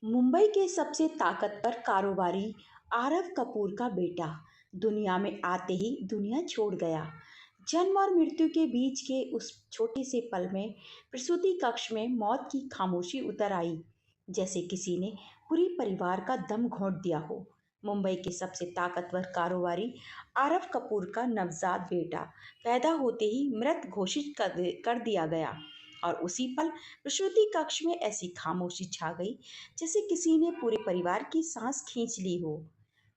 मुंबई के सबसे ताकतवर कारोबारी आरव कपूर का बेटा दुनिया में आते ही दुनिया छोड़ गया। जन्म और मृत्यु के बीच के उस छोटे से पल में प्रसूति कक्ष में मौत की खामोशी उतर आई, जैसे किसी ने पूरे परिवार का दम घोंट दिया हो। मुंबई के सबसे ताकतवर कारोबारी आरव कपूर का नवजात बेटा पैदा होते ही मृत घोषित कर दिया गया, और उसी पल प्रसूति कक्ष में ऐसी खामोशी छा गई जैसे किसी ने पूरे परिवार की सांस खींच ली हो।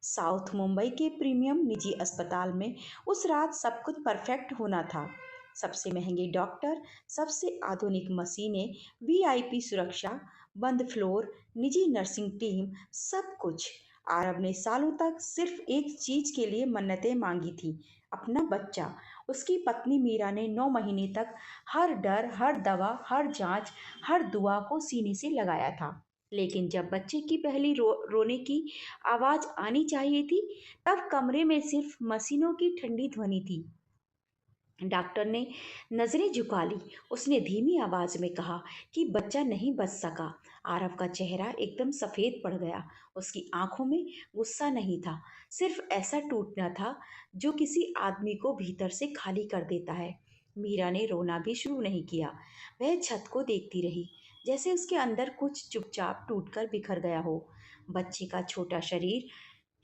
साउथ मुंबई के प्रीमियम निजी अस्पताल में उस रात सब कुछ परफेक्ट होना था। सबसे महंगे डॉक्टर, सबसे आधुनिक मशीनें, वीआईपी सुरक्षा, बंद फ्लोर, निजी नर्सिंग टीम, सब कुछ। आरब ने सालों तक सिर्फ एक चीज के लिए मन्नतें मांगी थी, अपना बच्चा। उसकी पत्नी मीरा ने 9 महीने तक हर डर, हर दवा, हर जांच, हर दुआ को सीने से लगाया था। लेकिन जब बच्चे की पहली रोने की आवाज आनी चाहिए थी, तब कमरे में सिर्फ मशीनों की ठंडी ध्वनि थी। डॉक्टर ने नजरें झुका ली। उसने धीमी आवाज में कहा कि बच्चा नहीं बच सका। आरव का चेहरा एकदम सफेद पड़ गया। उसकी आंखों में गुस्सा नहीं था, सिर्फ ऐसा टूटना था जो किसी आदमी को भीतर से खाली कर देता है। मीरा ने रोना भी शुरू नहीं किया। वह छत को देखती रही, जैसे उसके अंदर कुछ चुपचाप टूटकर बिखर गया हो। बच्चे का छोटा शरीर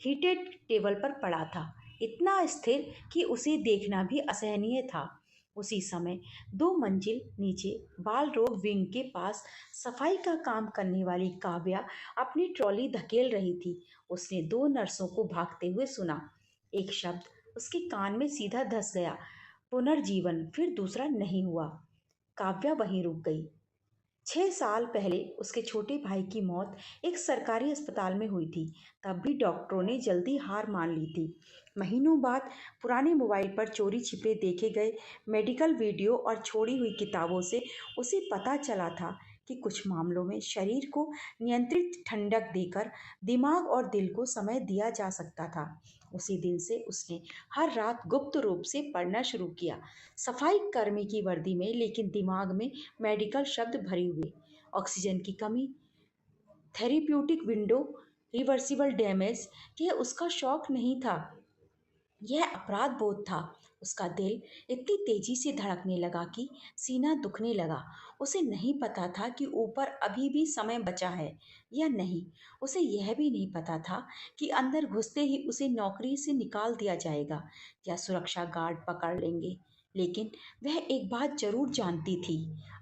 हीटेड टेबल पर पड़ा था, इतना स्थिर कि उसे देखना भी असहनीय था। उसी समय 2 मंजिल नीचे बाल रोग विंग के पास सफाई का काम करने वाली काव्या अपनी ट्रॉली धकेल रही थी। उसने 2 नर्सों को भागते हुए सुना। एक शब्द उसके कान में सीधा धस गया, पुनर्जीवन। फिर दूसरा नहीं हुआ। काव्या वहीं रुक गई। 6 साल पहले उसके छोटे भाई की मौत एक सरकारी अस्पताल में हुई थी। तब भी डॉक्टरों ने जल्दी हार मान ली थी। महीनों बाद पुराने मोबाइल पर चोरी छिपे देखे गए मेडिकल वीडियो और छोड़ी हुई किताबों से उसे पता चला था कि कुछ मामलों में शरीर को नियंत्रित ठंडक देकर दिमाग और दिल को समय दिया जा सकता था। उसी दिन से उसने हर रात गुप्त रूप से पढ़ना शुरू किया, सफाई कर्मी की वर्दी में, लेकिन दिमाग में मेडिकल शब्द भरे हुए। ऑक्सीजन की कमी, थेरेप्यूटिक विंडो, रिवर्सिबल डैमेज। यह उसका शौक नहीं था, यह अपराध बोध था। उसका दिल इतनी तेजी से धड़कने लगा कि सीना दुखने लगा। उसे नहीं पता था कि ऊपर अभी भी समय बचा है या नहीं। उसे यह भी नहीं पता था कि अंदर घुसते ही उसे नौकरी से निकाल दिया जाएगा या सुरक्षा गार्ड पकड़ लेंगे। लेकिन वह एक बात जरूर जानती थी,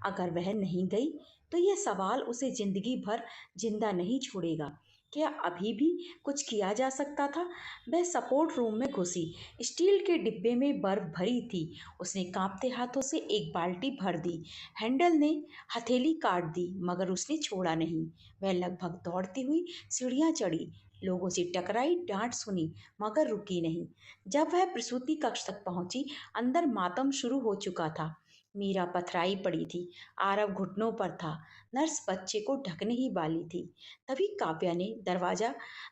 अगर वह नहीं गई तो यह सवाल उसे जिंदगी भर जिंदा नहीं छोड़ेगा। क्या अभी भी कुछ किया जा सकता था? वह सपोर्ट रूम में घुसी। स्टील के डिब्बे में बर्फ भरी थी। उसने कांपते हाथों से एक बाल्टी भर दी। हैंडल ने हथेली काट दी, मगर उसने छोड़ा नहीं। वह लगभग दौड़ती हुई सीढ़ियां चढ़ी, लोगों से टकराई, डांट सुनी, मगर रुकी नहीं। जब वह प्रसूति कक्ष तक पहुंची, अंदर मातम शुरू हो चुका था। मीरा पथराई पड़ी थी, आरव घुटनों पर था, नर्स बच्चे को ढकने ही वाली थी। तभी काव्या ने दरवाजा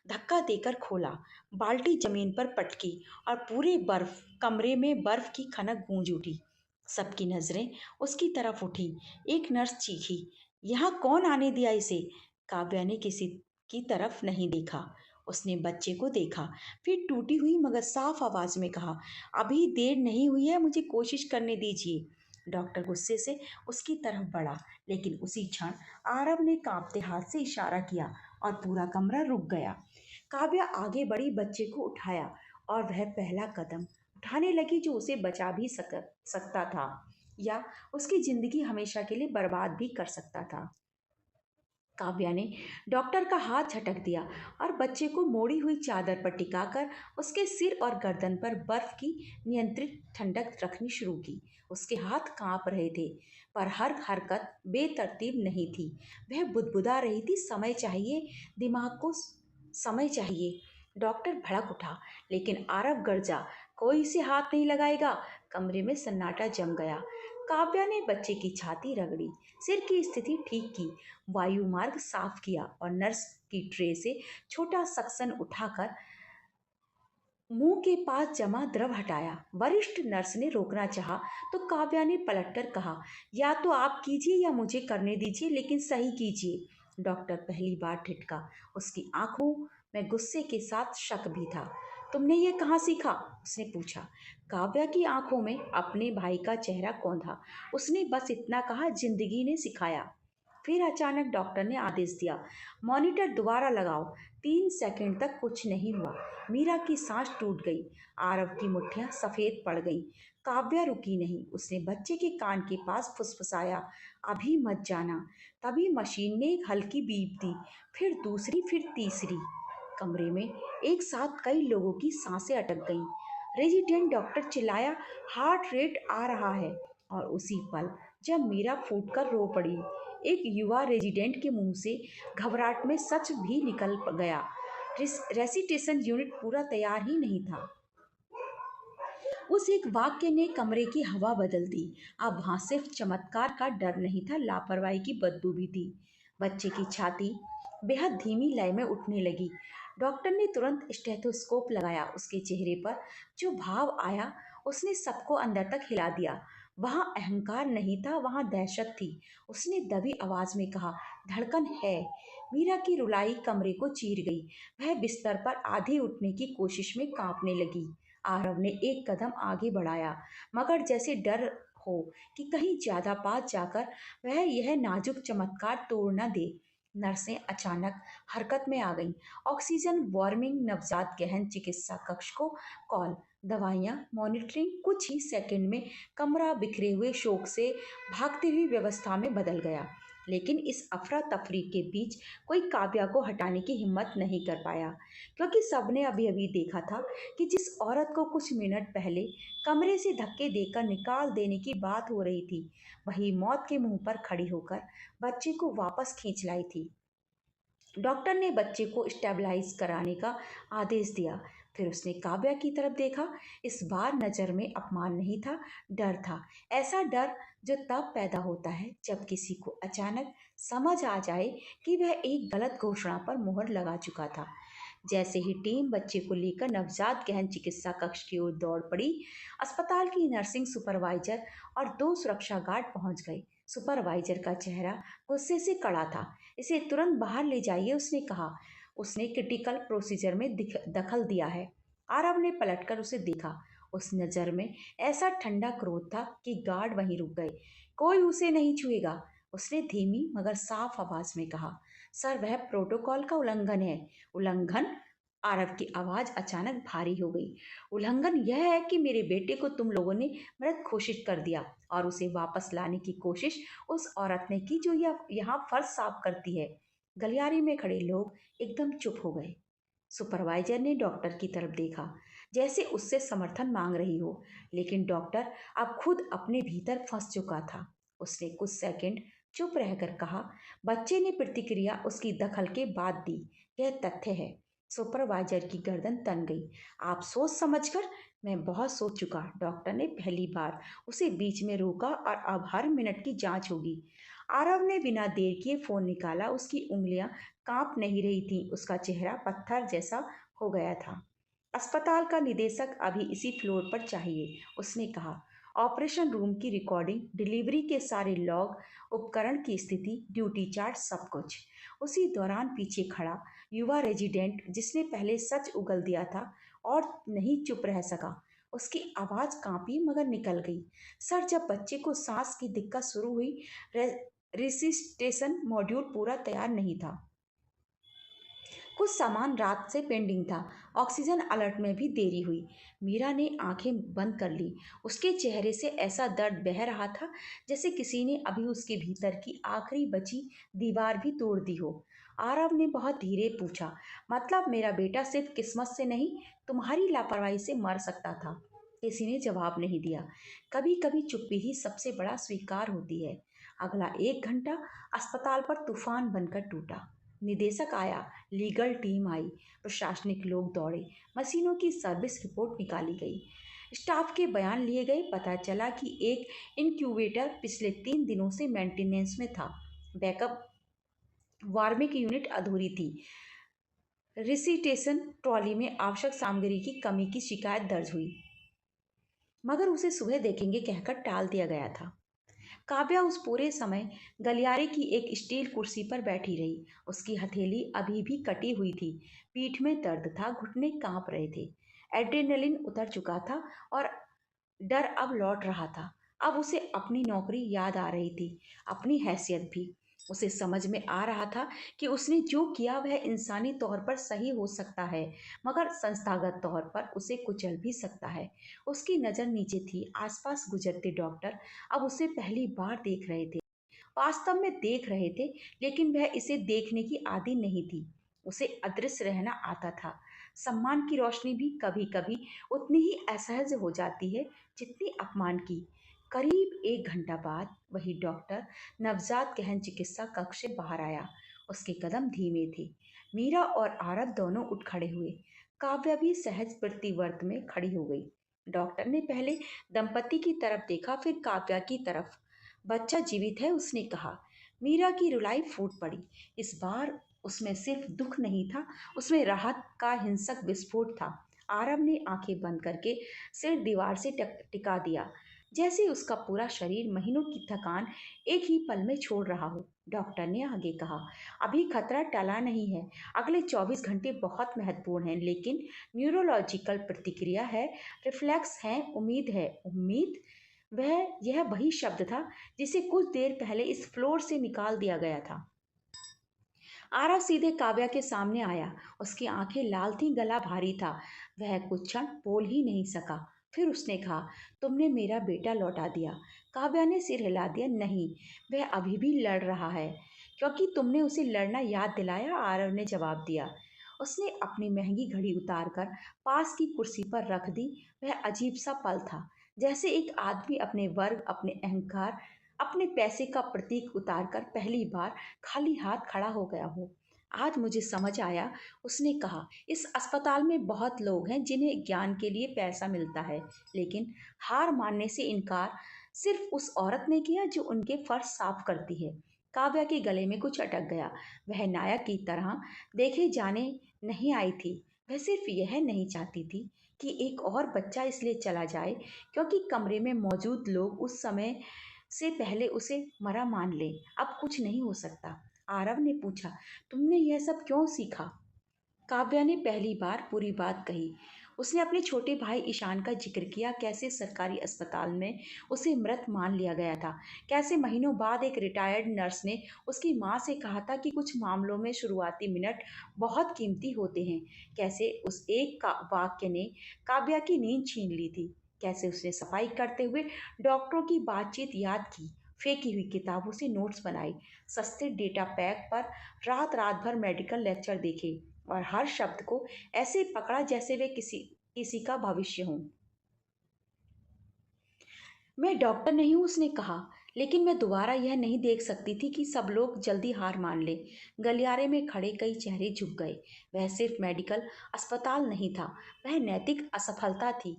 धक्का देकर खोला। बाल्टी जमीन पर पटकी और पूरे बर्फ कमरे में बर्फ की खनक गूंज उठी। सबकी नजरें उसकी तरफ उठी। एक नर्स चीखी, यहाँ कौन आने दिया इसे? काव्या ने किसी की तरफ नहीं देखा। उसने बच्चे को देखा, फिर टूटी हुई मगर साफ आवाज में कहा, अभी देर नहीं हुई है, मुझे कोशिश करने दीजिए। डॉक्टर गुस्से से उसकी तरफ बढ़ा, लेकिन उसी क्षण आरव ने कांपते हाथ से इशारा किया और पूरा कमरा रुक गया। काव्या आगे बढ़ी, बच्चे को उठाया, और वह पहला कदम उठाने लगी जो उसे बचा भी सकता था, या उसकी जिंदगी हमेशा के लिए बर्बाद भी कर सकता था। काव्या ने डॉक्टर का हाथ झटक दिया और बच्चे को मोड़ी हुई चादर पर टिकाकर उसके सिर और गर्दन पर बर्फ की नियंत्रित ठंडक रखनी शुरू की। उसके हाथ कांप रहे थे, पर हर हरकत बेतरतीब नहीं थी। वह बुदबुदा रही थी, समय चाहिए, दिमाग को समय चाहिए। डॉक्टर भड़क उठा, लेकिन आरव गरजा, कोई इसे हाथ नहीं लगाएगा। कमरे में सन्नाटा जम गया। काव्या ने बच्चे की छाती रगड़ी, सिर की स्थिति ठीक की, वायु मार्ग साफ किया और नर्स की ट्रे से छोटा सक्शन उठाकर मुंह के पास जमा द्रव हटाया। वरिष्ठ नर्स ने रोकना चाहा तो काव्या ने पलटकर कहा, या तो आप कीजिए या मुझे करने दीजिए, लेकिन सही कीजिए। डॉक्टर पहली बार ठिठका। उसकी आंखों में गुस्से के साथ शक भी था। तुमने ये कहाँ सीखा? उसने पूछा। काव्या की आंखों में अपने भाई का चेहरा कौंधा। उसने बस इतना कहा, जिंदगी ने सिखाया। फिर अचानक डॉक्टर ने आदेश दिया, मॉनिटर दोबारा लगाओ। 3 सेकंड तक कुछ नहीं हुआ। मीरा की सांस टूट गई। आरव की मुट्ठियां सफेद पड़ गईं। काव्या रुकी नहीं। उसने बच्चे के कान के पास फुसफुसाया, अभी मत जाना। तभी मशीन ने एक हल्की बीप दी, फिर दूसरी, फिर तीसरी। कमरे में एक साथ कई लोगों की सांसें अटक गईं। रेजिडेंट डॉक्टर चिल्लाया, हार्ट रेट आ रहा है। और उसी पल जब मीरा फूटकर रो पड़ी, एक युवा रेजिडेंट के मुंह से घबराहट में सच भी निकल गया। रेसिटेशन यूनिट पूरा तैयार ही नहीं था। उस एक वाक्य ने कमरे की हवा बदल दी। अब वहां सिर्फ चमत्कार का डर नहीं था, लापरवाही की बदबू भी थी। बच्चे की छाती बेहद धीमी लय में उठने लगी। डॉक्टर ने तुरंत स्टेथोस्कोप लगाया। उसके चेहरे पर जो भाव आया, उसने सबको अंदर तक हिला दिया। वहां अहंकार नहीं था, वहां दहशत थी। उसने दबी आवाज में कहा, धड़कन है। मीरा की रुलाई कमरे को चीर गई। वह बिस्तर पर आधी उठने की कोशिश में कांपने लगी। आरव ने एक कदम आगे बढ़ाया, मगर जैसे डर हो कि कहीं ज्यादा पास जाकर वह यह नाजुक चमत्कार तोड़ न दे। नर्सें अचानक हरकत में आ गईं। ऑक्सीजन, वार्मिंग, नवजात गहन चिकित्सा कक्ष को कॉल, दवाइयां, मॉनिटरिंग। कुछ ही सेकंड में कमरा बिखरे हुए शोक से भागती हुई व्यवस्था में बदल गया। लेकिन इस अफरा तफरी के बीच कोई काव्या को हटाने की हिम्मत नहीं कर पाया, क्योंकि सबने अभी अभी देखा था कि जिस औरत को कुछ मिनट पहले कमरे से धक्के देकर निकाल देने की बात हो रही थी, वही मौत के मुंह पर खड़ी होकर बच्चे को वापस खींच लाई थी। डॉक्टर ने बच्चे को स्टेबलाइज कराने का आदेश दिया। फिर उसने काव्या की तरफ देखा। इस बार नजर में अपमान नहीं था, डर था। ऐसा डर जो तब पैदा होता है जब किसी को अचानक समझ आ जाए कि वह एक गलत घोषणा पर मोहर लगा चुका था। जैसे ही टीम बच्चे को लेकर नवजात गहन चिकित्सा कक्ष की ओर दौड़ पड़ी, अस्पताल की नर्सिंग सुपरवाइजर और 2 सुरक्षा गार्ड पहुंच गए। सुपरवाइजर का चेहरा गुस्से से कड़ा था। इसे तुरंत बाहर ले जाइए, उसने कहा। उसने क्रिटिकल प्रोसीजर में दखल दिया है। आरव ने पलटकर उसे देखा। उस नज़र में ऐसा ठंडा क्रोध था कि गार्ड वहीं रुक गए। कोई उसे नहीं छुएगा, उसने धीमी मगर साफ आवाज में कहा। सर, वह प्रोटोकॉल का उल्लंघन है। उल्लंघन? आरव की आवाज अचानक भारी हो गई। उल्लंघन यह है कि मेरे बेटे को तुम लोगों ने मृत घोषित कर दिया और उसे वापस लाने की कोशिश उस औरत ने की जो यह यहाँ फर्श साफ करती है। गलियारे में खड़े लोग एकदम चुप हो गए। सुपरवाइजर ने डॉक्टर की तरफ देखा, जैसे उससे समर्थन मांग रही हो, लेकिन डॉक्टर अब खुद अपने भीतर फंस चुका था। उसने कुछ सेकंड चुप रहकर कहा, बच्चे ने प्रतिक्रिया उसकी दखल के बाद दी, यह तथ्य है। सुपरवाइजर की गर्दन तन गई। आप सोच समझकर? मैं बहुत सोच चुका। डॉक्टर ने पहली बार उसे बीच में रोका, और अब हर मिनट की जांच होगी। आरव ने बिना देर किए फोन निकाला। उसकी उंगलियां कांप नहीं रही थीं, उसका चेहरा पत्थर जैसा हो गया था। अस्पताल का निदेशक अभी इसी फ्लोर पर चाहिए, उसने कहा। ऑपरेशन रूम की रिकॉर्डिंग, डिलीवरी के सारे लॉग, उपकरण की स्थिति, ड्यूटी चार्ट, सब कुछ। उसी दौरान पीछे खड़ा युवा रेजिडेंट, जिसने पहले सच उगल दिया था और नहीं चुप रह सका, उसकी आवाज कांपी मगर निकल गई। सर, जब बच्चे को सांस की दिक्कत शुरू हुई, रेसिस्टेशन मॉड्यूल पूरा तैयार नहीं था। कुछ सामान रात से पेंडिंग था। ऑक्सीजन अलर्ट में भी देरी हुई। मीरा ने आंखें बंद कर ली। उसके चेहरे से ऐसा दर्द बह रहा था जैसे किसी ने अभी उसके भीतर की आखिरी बची दीवार भी तोड़ दी हो। आरव ने बहुत धीरे पूछा, मतलब मेरा बेटा सिर्फ किस्मत से नहीं, तुम्हारी लापरवाही से मर सकता था? किसी ने जवाब नहीं दिया। कभी कभी चुप्पी ही सबसे बड़ा स्वीकार होती है। अगला 1 घंटा अस्पताल पर तूफान बनकर टूटा। निदेशक आया, लीगल टीम आई, प्रशासनिक लोग दौड़े, मशीनों की सर्विस रिपोर्ट निकाली गई, स्टाफ के बयान लिए गए। पता चला कि एक इनक्यूबेटर पिछले 3 दिनों से मेंटेनेंस में था। बैकअप वार्मिंग यूनिट अधूरी थी। रिसिटेशन ट्रॉली में आवश्यक सामग्री की कमी की शिकायत दर्ज हुई, मगर उसे सुबह देखेंगे कहकर टाल दिया गया था। काव्या उस पूरे समय गलियारे की एक स्टील कुर्सी पर बैठी रही। उसकी हथेली अभी भी कटी हुई थी, पीठ में दर्द था, घुटने कांप रहे थे। एड्रेनलिन उतर चुका था और डर अब लौट रहा था। अब उसे अपनी नौकरी याद आ रही थी, अपनी हैसियत भी। उसे समझ में आ रहा था कि उसने जो किया वह इंसानी तौर पर सही हो सकता है, मगर संस्थागत तौर पर उसे कुचल भी सकता है। उसकी नज़र नीचे थी। आसपास गुजरते डॉक्टर अब उसे पहली बार देख रहे थे। वास्तव में देख रहे थे, लेकिन वह इसे देखने की आदी नहीं थी। उसे अदृश्य रहना आता था। सम्मान की रोशनी भी कभी कभी उतनी ही असहज हो जाती है जितनी अपमान की। करीब 1 घंटा बाद वही डॉक्टर नवजात गहन चिकित्सा कक्ष से बाहर आया। उसके कदम धीमे थे। मीरा और आरव दोनों उठ खड़े हुए। काव्या भी सहज प्रतिवर्त में खड़ी हो गई। डॉक्टर ने पहले दंपति की तरफ देखा, फिर काव्या की तरफ। बच्चा जीवित है, उसने कहा। मीरा की रुलाई फूट पड़ी। इस बार उसमें सिर्फ दुख नहीं था, उसमें राहत का हिंसक विस्फोट था। आरव ने आंखें बंद करके सिर दीवार से टिका दिया, जैसे उसका पूरा शरीर महीनों की थकान एक ही पल में छोड़ रहा हो। डॉक्टर ने आगे कहा, अभी खतरा टला नहीं है। अगले 24 घंटे बहुत महत्वपूर्ण हैं, लेकिन न्यूरोलॉजिकल प्रतिक्रिया है, रिफ्लेक्स है, उम्मीद है। उम्मीद? यह वही शब्द था जिसे कुछ देर पहले इस फ्लोर से निकाल दिया गया था। आरव सीधे काव्या के सामने आया। उसकी आंखें लाल थीं, गला भारी था। वह कुछ क्षण बोल ही नहीं सका। फिर उसने कहा, तुमने मेरा बेटा लौटा दिया। काव्या ने सिर हिला दिया। नहीं, वह अभी भी लड़ रहा है, क्योंकि तुमने उसे लड़ना याद दिलाया, आरव ने जवाब दिया। उसने अपनी महंगी घड़ी उतारकर पास की कुर्सी पर रख दी। वह अजीब सा पल था, जैसे एक आदमी अपने वर्ग, अपने अहंकार, अपने पैसे का प्रतीक उतारकर पहली बार खाली हाथ खड़ा हो गया हो। आज मुझे समझ आया, उसने कहा। इस अस्पताल में बहुत लोग हैं जिन्हें ज्ञान के लिए पैसा मिलता है, लेकिन हार मानने से इनकार सिर्फ उस औरत ने किया जो उनके फर्श साफ करती है। काव्या के गले में कुछ अटक गया। वह नायक की तरह देखे जाने नहीं आई थी। वह सिर्फ यह नहीं चाहती थी कि एक और बच्चा इसलिए चला जाए क्योंकि कमरे में मौजूद लोग उस समय से पहले उसे मरा मान ले। अब कुछ नहीं हो सकता। आरव ने पूछा, तुमने यह सब क्यों सीखा? काव्या ने पहली बार पूरी बात कही। उसने अपने छोटे भाई ईशान का जिक्र किया, कैसे सरकारी अस्पताल में उसे मृत मान लिया गया था। कैसे महीनों बाद एक रिटायर्ड नर्स ने उसकी माँ से कहा था कि कुछ मामलों में शुरुआती मिनट बहुत कीमती होते हैं। कैसे उस एक का वाक्य ने काव्या की नींद छीन ली थी। कैसे उसने सफाई करते हुए डॉक्टरों की बातचीत याद की, फेंकी हुई किताबों से नोट्स बनाए, सस्ते डेटा पैक पर रात रात भर मेडिकल लेक्चर देखे और हर शब्द को ऐसे पकड़ा जैसे वे किसी किसी का भविष्य हो। मैं डॉक्टर नहीं हूँ, उसने कहा, लेकिन मैं दोबारा यह नहीं देख सकती थी कि सब लोग जल्दी हार मान लें। गलियारे में खड़े कई चेहरे झुक गए। वह सिर्फ मेडिकल अस्पताल नहीं था, वह नैतिक असफलता थी।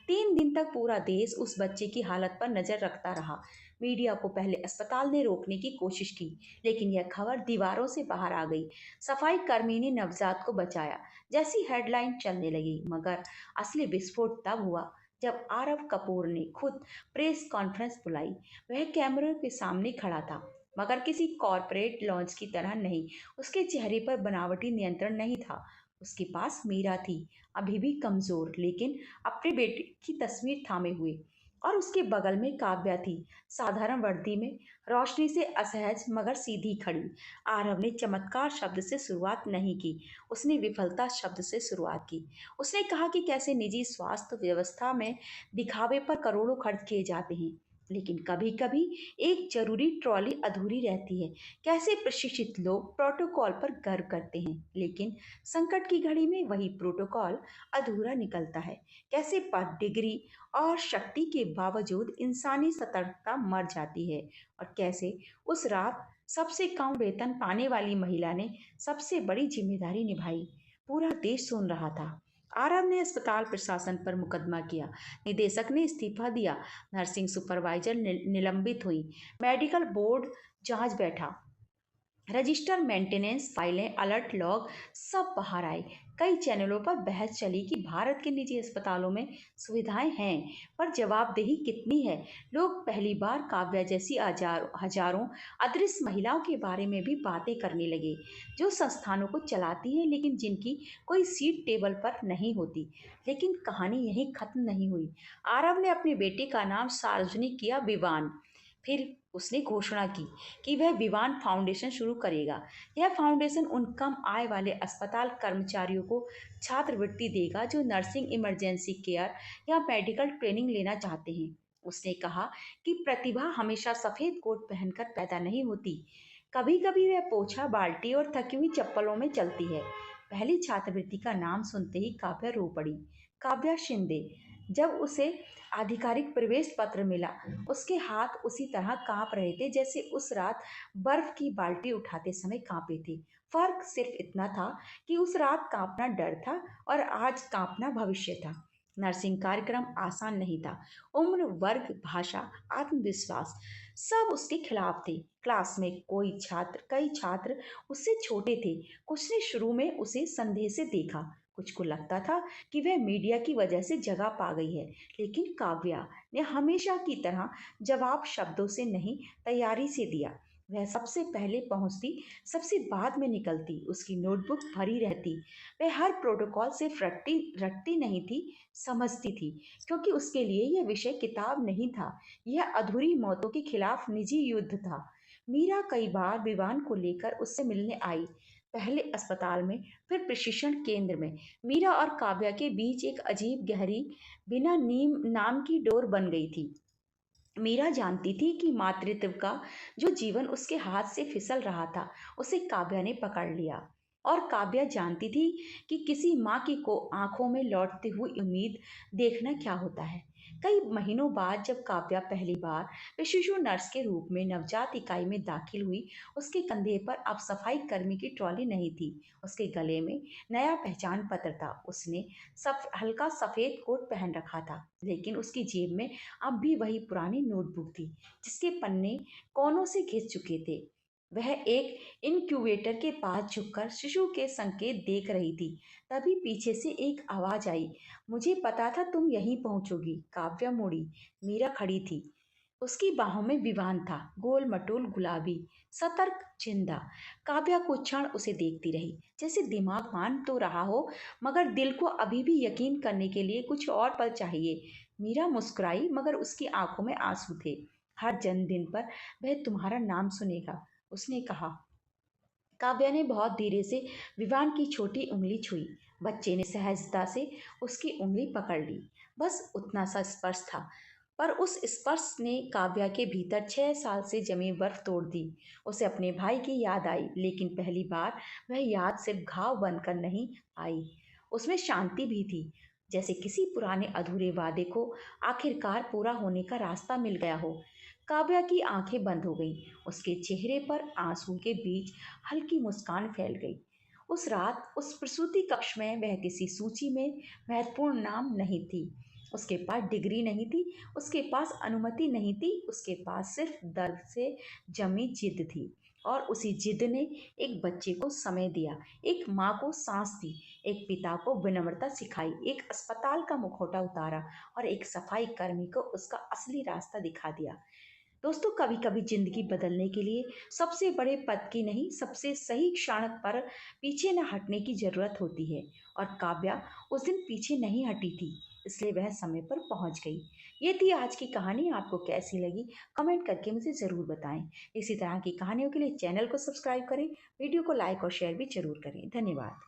3 दिन तक पूरा देश उस बच्चे की हालत पर नजर रखता रहा। मीडिया को पहले अस्पताल ने रोकने की कोशिश की, लेकिन यह खबर दीवारों से बाहर आ गई। सफाई कर्मी ने नवजात को बचाया जैसी हेडलाइन चलने लगी, मगर असली विस्फोट तब हुआ जब आरव कपूर ने खुद प्रेस कॉन्फ्रेंस बुलाई। वह कैमरे के सामने खड़ा था, मगर किसी कॉरपोरेट लॉन्च की तरह नहीं। उसके चेहरे पर बनावटी नियंत्रण नहीं था। उसके पास मीरा थी, अभी भी कमजोर, लेकिन अपने बेटे की तस्वीर थामे हुए। और उसके बगल में काव्या थी, साधारण वर्दी में, रोशनी से असहज मगर सीधी खड़ी। आरव ने चमत्कार शब्द से शुरुआत नहीं की, उसने विफलता शब्द से शुरुआत की। उसने कहा कि कैसे निजी स्वास्थ्य व्यवस्था में दिखावे पर करोड़ों खर्च किए जाते हैं, लेकिन कभी कभी एक जरूरी ट्रॉली अधूरी रहती है। कैसे प्रशिक्षित लोग प्रोटोकॉल पर गर्व करते हैं, लेकिन संकट की घड़ी में वही प्रोटोकॉल अधूरा निकलता है। कैसे पद, डिग्री और शक्ति के बावजूद इंसानी सतर्कता मर जाती है। और कैसे उस रात सबसे कम वेतन पाने वाली महिला ने सबसे बड़ी जिम्मेदारी निभाई। पूरा देश सुन रहा था। आरव ने अस्पताल प्रशासन पर मुकदमा किया। निदेशक ने इस्तीफा दिया। नर्सिंग सुपरवाइजर निलंबित हुई। मेडिकल बोर्ड जांच बैठा। रजिस्टर, मेंटेनेंस फाइलें, अलर्ट लॉग सब बाहर आए। कई चैनलों पर बहस चली कि भारत के निजी अस्पतालों में सुविधाएं हैं, पर जवाबदेही कितनी है। लोग पहली बार काव्या जैसी हजारों अदृश्य महिलाओं के बारे में भी बातें करने लगे, जो संस्थानों को चलाती हैं लेकिन जिनकी कोई सीट टेबल पर नहीं होती। लेकिन कहानी यहीं खत्म नहीं हुई। आरव ने अपने बेटे का नाम सार्वजनिक किया, विवान। फिर उसने घोषणा की कि वह विवान फाउंडेशन शुरू करेगा। यह फाउंडेशन उन कम आय वाले अस्पताल कर्मचारियों को छात्रवृत्ति देगा जो नर्सिंग, इमरजेंसी केयर या मेडिकल ट्रेनिंग लेना चाहते हैं। उसने कहा कि प्रतिभा हमेशा सफेद कोट पहनकर पैदा नहीं होती। कभी कभी वह पोछा, बाल्टी और थकी हुई चप्पलों में चलती है। पहली छात्रवृत्ति का नाम सुनते ही काव्या रो पड़ी। काव्या शिंदे। जब उसे आधिकारिक प्रवेश पत्र मिला, उसके हाथ उसी तरह कांप रहे थे जैसे उस रात बर्फ की बाल्टी उठाते समय कांपे थे। फर्क सिर्फ इतना था कि उस रात कांपना डर था और आज कांपना भविष्य था। नर्सिंग कार्यक्रम आसान नहीं था। उम्र, वर्ग, भाषा, आत्मविश्वास सब उसके खिलाफ थे। क्लास में कई छात्र उससे छोटे थे। कुछ ने शुरू में उसे संदेह से देखा, कुछ को लगता था कि वह मीडिया की वजह से जगह पा गई है। लेकिन काव्या ने हमेशा की तरह जवाब शब्दों से नहीं, तैयारी से दिया। वह सबसे पहले पहुंचती, सबसे बाद में निकलती। उसकी नोटबुक भरी रहती। वह हर प्रोटोकॉल सिर्फ रटती रटती नहीं थी, समझती थी। क्योंकि उसके लिए यह विषय किताब नहीं था, यह अधूरी मौतों के खिलाफ निजी युद्ध था। मीरा कई बार विवान को लेकर उससे मिलने आई। पहले अस्पताल में, फिर प्रशिक्षण केंद्र में। मीरा और काव्या के बीच एक अजीब गहरी, बिना नीम नाम की डोर बन गई थी। मीरा जानती थी कि मातृत्व का जो जीवन उसके हाथ से फिसल रहा था, उसे काव्या ने पकड़ लिया। और काव्या जानती थी कि किसी माँ की को आंखों में लौटती हुई उम्मीद देखना क्या होता है। कई महीनों बाद जब काव्या पहली बार शिशु नर्स के रूप में नवजात इकाई में दाखिल हुई, उसके कंधे पर अब सफाई कर्मी की ट्रॉली नहीं थी। उसके गले में नया पहचान पत्र था। उसने हल्का सफेद कोट पहन रखा था, लेकिन उसकी जेब में अब भी वही पुरानी नोटबुक थी जिसके पन्ने कोनों से घिस चुके थे। वह एक इनक्यूबेटर के पास झुककर शिशु के संकेत देख रही थी। तभी पीछे से एक आवाज आई, मुझे पता था तुम यहीं पहुंचोगी। काव्या मुड़ी। मीरा खड़ी थी। उसकी बाहों में विवान था, गोल मटोल गुलाबी, सतर्क, जिंदा। काव्या कुछ क्षण उसे देखती रही, जैसे दिमाग मान तो रहा हो मगर दिल को अभी भी यकीन करने के लिए कुछ और पल चाहिए। मीरा मुस्कुराई मगर उसकी आंखों में आंसू थे। हर जन्मदिन पर वह तुम्हारा नाम सुनेगा, उसने कहा। काव्या ने बहुत धीरे से विवान की छोटी उंगली छुई। बच्चे ने सहजता से उसकी उंगली पकड़ ली। बस उतना सा स्पर्श था, पर उस स्पर्श ने काव्या के भीतर 6 साल से जमी बर्फ तोड़ दी। उसे अपने भाई की याद आई, लेकिन पहली बार वह याद सिर्फ घाव बनकर नहीं आई, उसमें शांति भी थी। जैसे किसी पुराने अधूरे वादे को आखिरकार पूरा होने का रास्ता मिल गया हो। काव्या की आंखें बंद हो गईं। उसके चेहरे पर आंसू के बीच हल्की मुस्कान फैल गई। उस रात उस प्रसूति कक्ष में वह किसी सूची में महत्वपूर्ण नाम नहीं थी। उसके पास डिग्री नहीं थी, उसके पास अनुमति नहीं थी, उसके पास सिर्फ दर्द से जमी जिद थी। और उसी जिद ने एक बच्चे को समय दिया, एक माँ को सांस दी, एक पिता को विनम्रता सिखाई, एक अस्पताल का मुखौटा उतारा और एक सफाई कर्मी को उसका असली रास्ता दिखा दिया। दोस्तों, कभी कभी जिंदगी बदलने के लिए सबसे बड़े पद की नहीं, सबसे सही क्षण पर पीछे न हटने की जरूरत होती है। और काव्या उस दिन पीछे नहीं हटी थी, इसलिए वह समय पर पहुंच गई। ये थी आज की कहानी। आपको कैसी लगी कमेंट करके मुझे ज़रूर बताएं। इसी तरह की कहानियों के लिए चैनल को सब्सक्राइब करें, वीडियो को लाइक और शेयर भी जरूर करें। धन्यवाद।